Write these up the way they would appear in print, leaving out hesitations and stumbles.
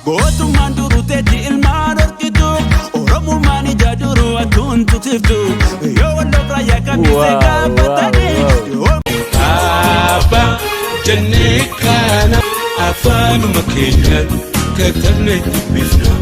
Gootu manduru teeti ilmaan orkitu Oromoo maani jaaduru atuun tutiftu Yoo wallofra yaakabise gaafatani Abba jennee kana afaanuma keenya katabne dubbifna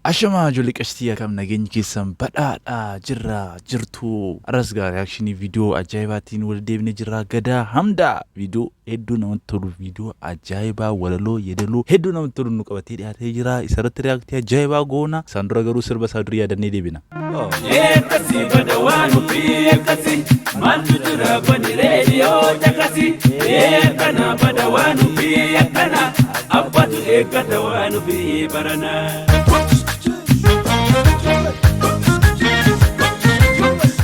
Ashama ijoollee qashtii akkam nageenyi keessan badhaadha jirra jirtu arasgaa reakshinii viidiyoo ajaa'ibaatiin wal deebine jirra gadaa hamdaa viidiyoo hedduu namatti tolu viidiyoo ajaa'ibaa walaloo yeedaloo hedduu namatti tolu nu qabatee dhiyaatee jira isarratti reaaktii ajaa'ibaa goona isaan dura garuu sirba isaa durii yaadannee deebina. Eekkasii badawaan ofii eekkasii maaltu jira bani reediyoo jakasii eekkana badawaan ofii eekkana abbatu eekkata waan ofii barana.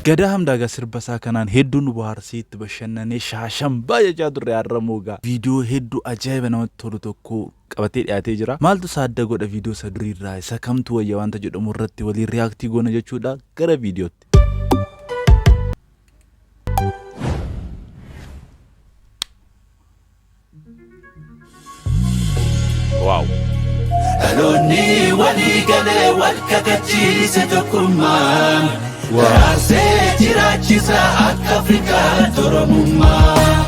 Gadaa hamdaa sirba isaa kanaan hedduu nu bohaarsiitti bashannanee shaashambaa jechaa turre har'amoogaa viidiyoo hedduu ajaa'iba namatti tolu tokko qabatee dhiyaatee jira. Maaltu saadda godha viidiyoo isa durii irraa isa kamtu wayya wanta jedhamu irratti waliin reaaktii goona jechuudha gara viidiyootti. Wow. Dhaloonni walii galee wal kakachiise tokkummaan Raasee jiraachisa akka Afrikaa Oromummaa.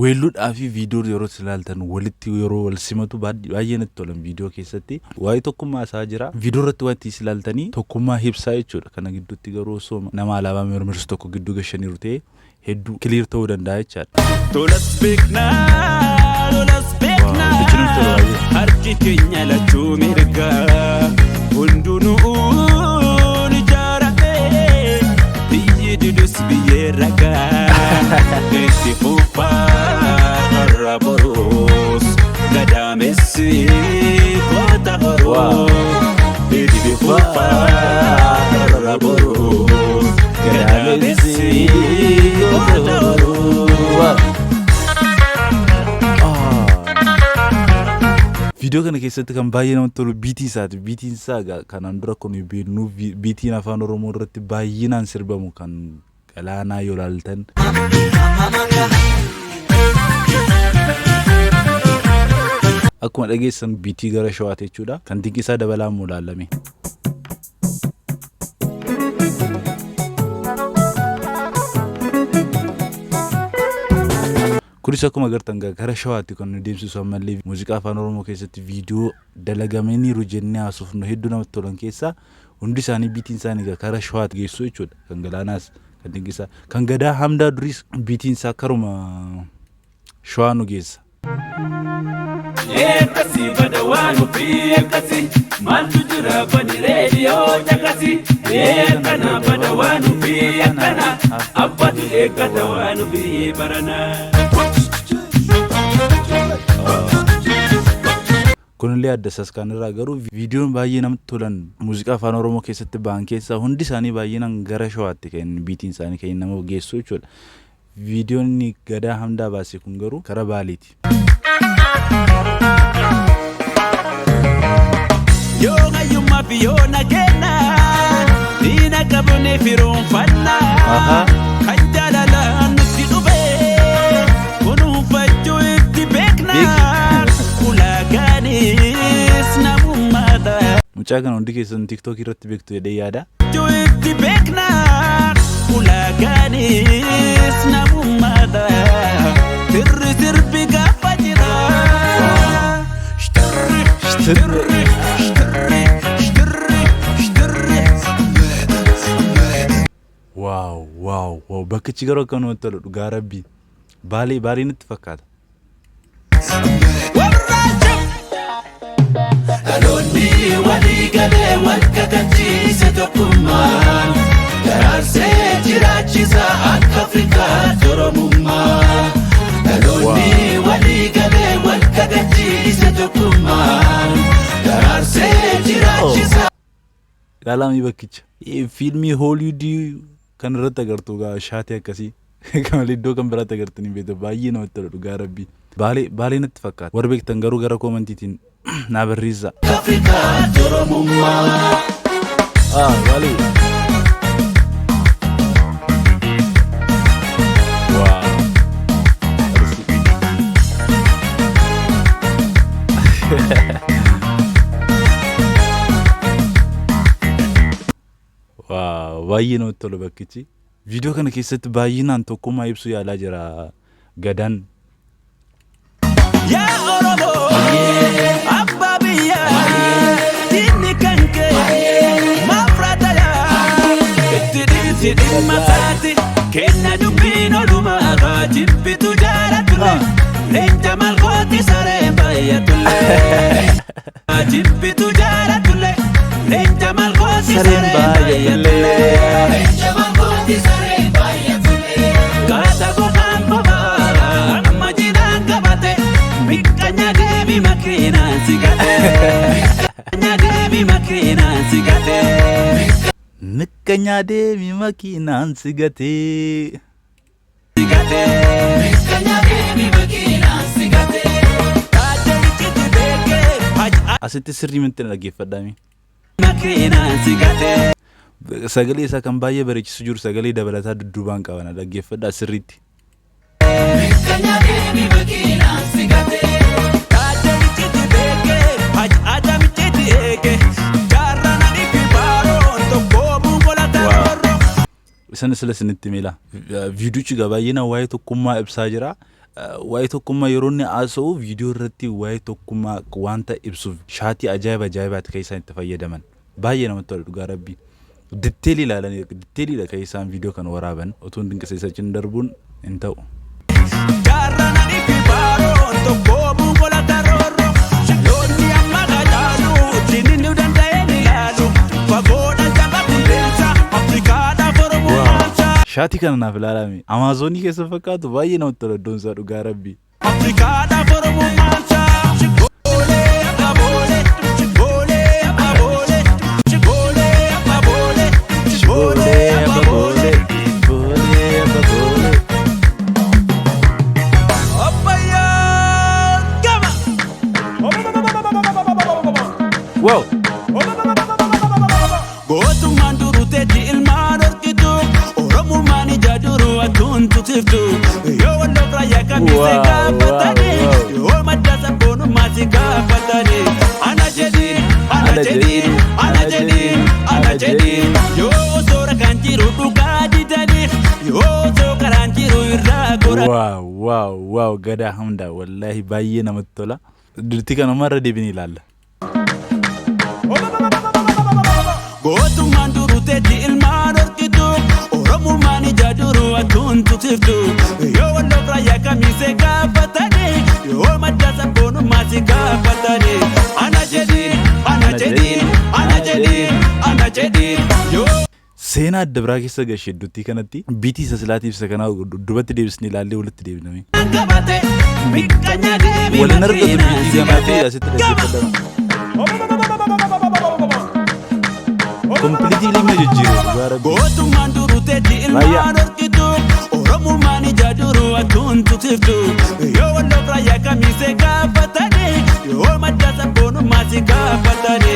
Weelluudhaa fi viidiyoo yeroo ilaaltan walitti yeroo wal simatu baay'ee natti tolan viidiyoo keessatti waa'ee tokkummaa isaa jira. Viidiyoo irratti wanti ilaaltanii tokkummaa hibsaa jechuudha. Kana gidduutti garuu sooma nama alaabaa mirmirsu tokko gidduu gashaniiru ta'ee hedduu kiliir ta'uu danda'a jechaadha. Tolas beeknaa harki keenya lachuu mirgaa hundunuun ijaarame biyyi didus biyyee ragaa itti fufaa har'a boruus gadaamessi goota horoo itti fufaa har'a boruus gadaamessi goota horoo. Viidiyoo kana keessatti kan baay'ee namatti tolu biitii isaati. Biitiin isaa kanaan dura kun beeknu biitiin afaan Oromoo irratti baay'inaan sirbamu kan Galaanaa yoo ilaaltan. Akkuma dhageessan biitii gara shawaati jechuudha. Kan dinqisaa dabalaa immoo ilaalame. Kunis akkuma agartan gara shawaatti kan nu deemsisu ammallee muuziqaa afaan Oromoo keessatti viidiyoo dalagamaniiru jennee haasofnu hedduu namatti tolan keessaa hundi isaanii biitiin isaanii gara shawaatti geessu jechuudha. Kan Galaanaas kan dinqisaa kan Gadaa hamdaa duris biitiin isaa karuma shawaa nu geessa. Eekkasii badawaan ofii eekkasii maaltu jira bani reediyoo jakasii eekkana badawaan ofii eekkana abbatu eekkata waan ofii barana. Kunillee adda isaas kan irraa garuu viidiyoon baay'ee namatti tolan muuziqaa afaan Oromoo keessatti ba'an keessaa hundi isaanii baay'inaan gara shawaatti kan biitiin isaanii kan nama geessu jechuudha. Viidiyoon Gadaa hamdaa baase kun garuu karaa Baaleeti. Yoo gayyummaa fi yoo nageenyaa diina qabnee firoonfannaa kan jaalalaan nutti dhufee kunuunfachuu itti beeknaa ulaagaanis namummaadha. Mucaa kana hundi keessan TikTok irratti beektu jedhee yaada. Itti beeknaa ulaagaanis namummaadha. Sirri sirbi gaafa jira. Wow bakkichi garuu akka namatti tolu dhugaa rabbii Baalee nutti fakkaata. Dhaloonni walii galee wal kakachiise tokkummaan Raasee jiraachisa akka Afrikaa Oromummaa. Dhaloonni walii galee wal kakachiise tokkummaan Raasee jiraachisa. Ilaalamii bakkicha fiilmii Hooliwudii kan irratti agartu shaatii akkasii kan iddoo kan biraatti agartanii beektu baay'ee namatti tolu dhugaa rabbii. Baalee natti fakkaata. Warra beektan garuu gara koomentiitiin naa barreessaa. Afrikaa Oromummaa. Baalee. baay'ee namatti tola bakkichi. Viidiyoo kana keessatti baay'inaan tokkummaa ibsu yaalaa jira Gadaan. Yaa Oromoo abbaa biyyaa diinni kan kee maafrata yaa itti dhiisi dhimma isaati kenna dubbiin olumaa jibbitu jaalatule leenca malkooti sareen baay'atule jibbitu jaalatule leenca malkooti sareen baay'atule leenca malkooti sareen baay'atule kaasa gogaan bobaara amma jinaan qabate mikkanya deemi makiinaan sigate mikkanya deemi makiinaan sigate mikkanya deemi makiinaan sigate sigate mikkanya deemi makiinaan sigate taajalichi beeke asitti sirrii minti dhaggeeffadhaami. makiinaan sigate Sagalee isaa kan baay'ee bareechisu jiru sagalee dabalataa dudduubaan qabana dhaggeeffadhaa sirriitti. mikkanya deemi makiinaan sigate taajalichi beeke ajamichi eege jaarrana dhiifi baaroon tokkoomuu godhata Isan sila sinitti mila. Viidiyochi gabaay'ina waa'ee tokkummaa ibsaa jira. Waa'ee tokkummaa yeroo inni haasa'u viidiyoo irratti waa'ee tokkummaa wanta ibsuuf shaatii ajaa'ibaatti kan isaan itti fayyadaman. Baay'ee namatti tola dhugaa rabbii. Ditteelii ilaalanii ditteeliidha kan isaan viidiyoo kana waraaban otoo dinqisiisachiin darbuun hin ta'u. jaarrana dhiifi baaroon tokkoomuu godhata roorro loonni amma gajaalu sinni danda'een ilaalu fagoodha jaba qilleensa Afrikaadhaaf Oromoo maalcha Shaatii kana naaf ilaalame. Amaazonii keessa fakkaatu baay'ee namatti tola iddoon isaa dhugaa rabbii. Afrikaadhaaf Oromoo maalcha shigoolee abaaboole shigoolee abaaboole shigoolee abaaboole shigoolee abaaboole Abbayyaan gama Wow! gootummaan duruteetti ilmaan horkitu oromummaan ija duru atuun tutiftu yoo walloof raayyaa kamisee gaafatani yoo madda sabboonummaa si gaafatani ana jedhiin ana jedhiin ana jedhiin ana jedhiin yoo osoo rakaan jiru dhugaa didaniif yoo osoo karaan jiru irraa goran Wow! Gadaa hamdaa wallahi baay'ee namatti tola. Dirti kanumarra deebinee ilaalla. gootummaan duruteetti ilmaan horkitu oromummaan ija duru atuun tutiftu yoo walloof raayyaa kamisee gaafatani yoo madda sabboonummaa si gaafatani ana jedhiin ana jedhiin ana jedhiin ana jedhiin yoo Seenaa adda biraa keessa gashee iddootti kanatti biitii isa silaatiif isa kanaa dubbatti deebisnee ilaallee walitti deebiname. qabate mikkanya deemi Waliin argatu makiinaan biitii gamaa fi asitti dhaggeeffadama. Kompiliitii ilma jijjiiruu dhugaa rabbii. gootummaan duruteetti ilmaan horkitu oromummaan ija duru atuun tutiftu yoo walloof raayyaa kamisee gaafatani yoo madda sabboonummaa si gaafatani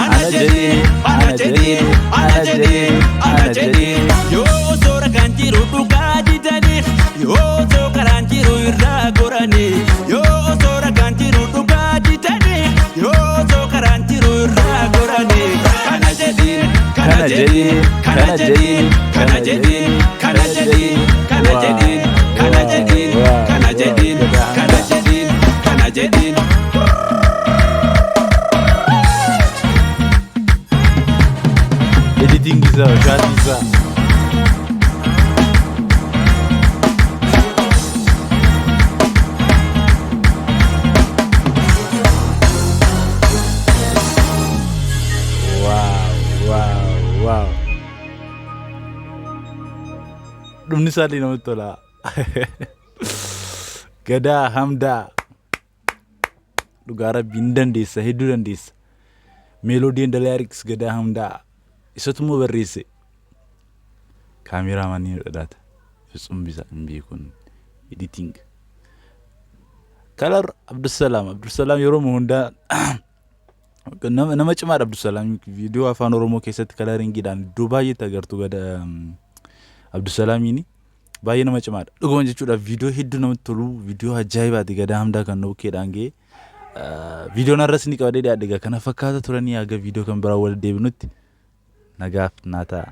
ana jedhiin ana jedhiin ana jedhiin ana jedhiin yoo osoo rakaan jiru dhugaa didaniif yoo osoo karaan jiru irraa gorani yoo osoo rakaan jiru dhugaa didaniif yoo osoo karaan jiru irraa gorani kana jedhiin kana jedhiin kana jedhiin kana jedhiin kana jedhiin kana jedhiin kana jedhiin kana jedhiin kana jedhiin kana jedhiin Editing isaa shaatii isaa. Wow! Dhumni isaallee namatti tola. Gadaa hamdaa. Dhugaa rabbiin dandeessa hedduu dandeessa. Meeloodiin Dalaayiriks Gadaa hamdaa. Isatummoo barreesse. Kaameeraa manii dhadhaata. Fitsum bisa hin beekun. Editing. Kalar Abdusalaam yeroo hundaa nama cimaadha Abdusalaam viidiyoo afaan Oromoo keessatti kalaringiidhaan iddoo baay'eetti agartu Gadaa Abdusalaamiin baay'ee nama cimaadha. Dhuguma jechuudha viidiyoo hedduu namatti tolu viidiyoo ajaa'ibaati Gadaa hamdaa kan nu keedhaan ga'e. Viidiyoon har'as ni qabadee dhiyaadhe kana fakkaata turanii aga viidiyoo kan biraa wal deebinutti nagaaf naa ta'a.